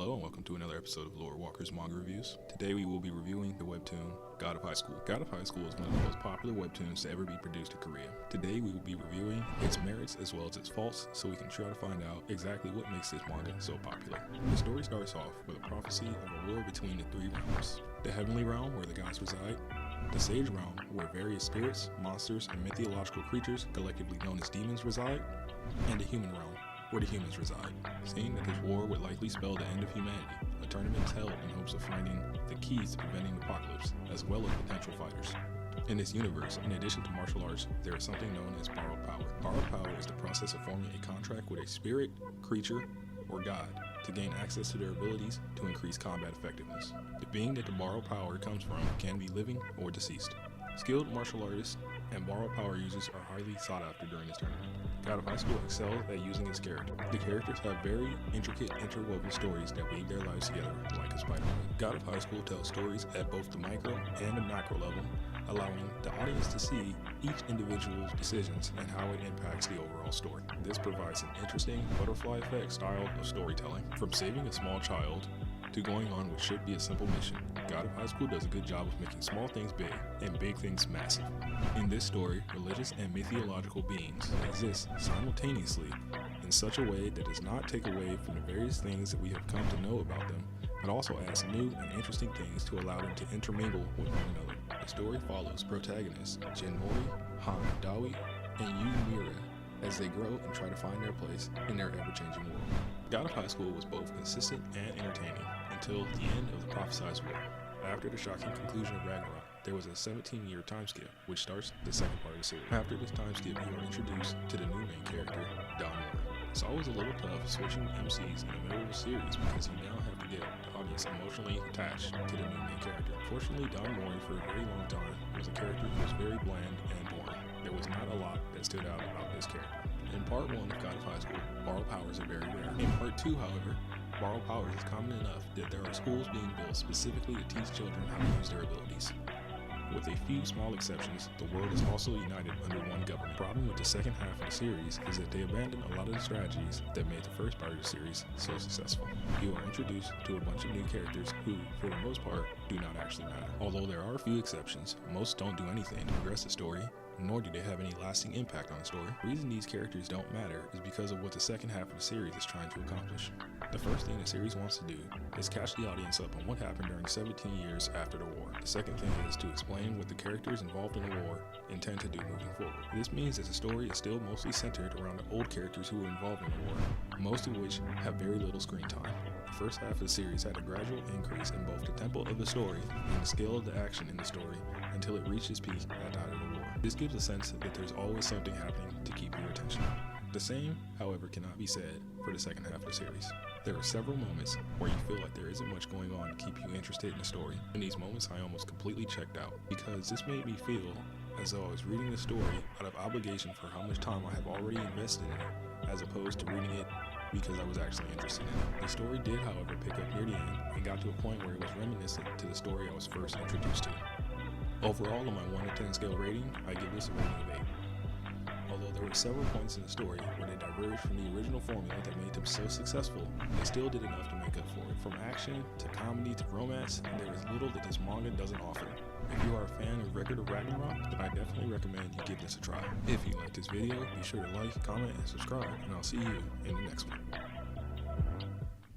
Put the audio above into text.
Hello and welcome to another episode of Lord Walker's Manga Reviews. Today we will be reviewing the webtoon God of High School. God of High School is one of the most popular webtoons to ever be produced in Korea. Today we will be reviewing its merits as well as its faults so we can try to find out exactly what makes this manga so popular. The story starts off with a prophecy of a war between the three realms. The Heavenly Realm, where the gods reside, the Sage Realm, where various spirits, monsters, and mythological creatures, collectively known as demons, reside, and the Human Realm, where the humans reside. Seeing that this war would likely spell the end of humanity, a tournament is held in hopes of finding the keys to preventing the apocalypse, as well as potential fighters. In this universe, in addition to martial arts, there is something known as borrowed power. Borrowed power is the process of forming a contract with a spirit, creature, or god to gain access to their abilities to increase combat effectiveness. The being that the borrowed power comes from can be living or deceased. Skilled martial artists and borrowed power users are highly sought after during this tournament. God of High School excels at using its character. The characters have very intricate, interwoven stories that weave their lives together like a spider web. God of High School tells stories at both the micro and the macro level, allowing the audience to see each individual's decisions and how it impacts the overall story. This provides an interesting butterfly effect style of storytelling. From saving a small child to going on what should be a simple mission, God of High School does a good job of making small things big and big things massive. In this story, religious and mythological beings exist simultaneously in such a way that does not take away from the various things that we have come to know about them, but also adds new and interesting things to allow them to intermingle with one another. The story follows protagonists Jinmori, Han Dawi, and Yu Mira as they grow and try to find their place in their ever-changing world. God of High School was both consistent and entertaining until the end of the prophesized war. After the shocking conclusion of Ragnarok, there was a 17-year time skip, which starts the second part of the series. After this time skip, you are introduced to the new main character, Don Mori. It's always a little tough switching MCs in the middle of a series because you now have to get the audience emotionally attached to the new main character. Fortunately, Don Mori for a very long time was a character who was very bland and boring. There was not a lot that stood out about this character. In part 1 of God of High School, borrowed powers are very rare. In part 2, however, borrowed powers is common enough that there are schools being built specifically to teach children how to use their abilities. With a few small exceptions, the world is also united under one government. The problem with the second half of the series is that they abandoned a lot of the strategies that made the first part of the series so successful. You are introduced to a bunch of new characters who, for the most part, do not actually matter. Although there are a few exceptions, most don't do anything to progress the story, nor do they have any lasting impact on the story. The reason these characters don't matter is because of what the second half of the series is trying to accomplish. The first thing the series wants to do is catch the audience up on what happened during 17 years after the war. The second thing is to explain what the characters involved in the war intend to do moving forward. This means that the story is still mostly centered around the old characters who were involved in the war, most of which have very little screen time. The first half of the series had a gradual increase in both the tempo of the story and the scale of the action in the story until it reached its peak at the height of the war. This gives a sense that there's always something happening to keep your attention. The same, however, cannot be said for the second half of the series. There are several moments where you feel like there isn't much going on to keep you interested in the story. In these moments, I almost completely checked out because this made me feel as though I was reading the story out of obligation for how much time I have already invested in it, as opposed to reading it because I was actually interested in it. The story did, however, pick up near the end and got to a point where it was reminiscent to the story I was first introduced to. Overall, on my 1 to 10 scale rating, I give this a rating of 8. Although there were several points in the story where they diverged from the original formula that made them so successful, they still did enough to make up for it. From action to comedy to romance, there is little that this manga doesn't offer. If you are a fan of Record of Ragnarok, then I definitely recommend you give this a try. If you like this video, be sure to like, comment, and subscribe, and I'll see you in the next one.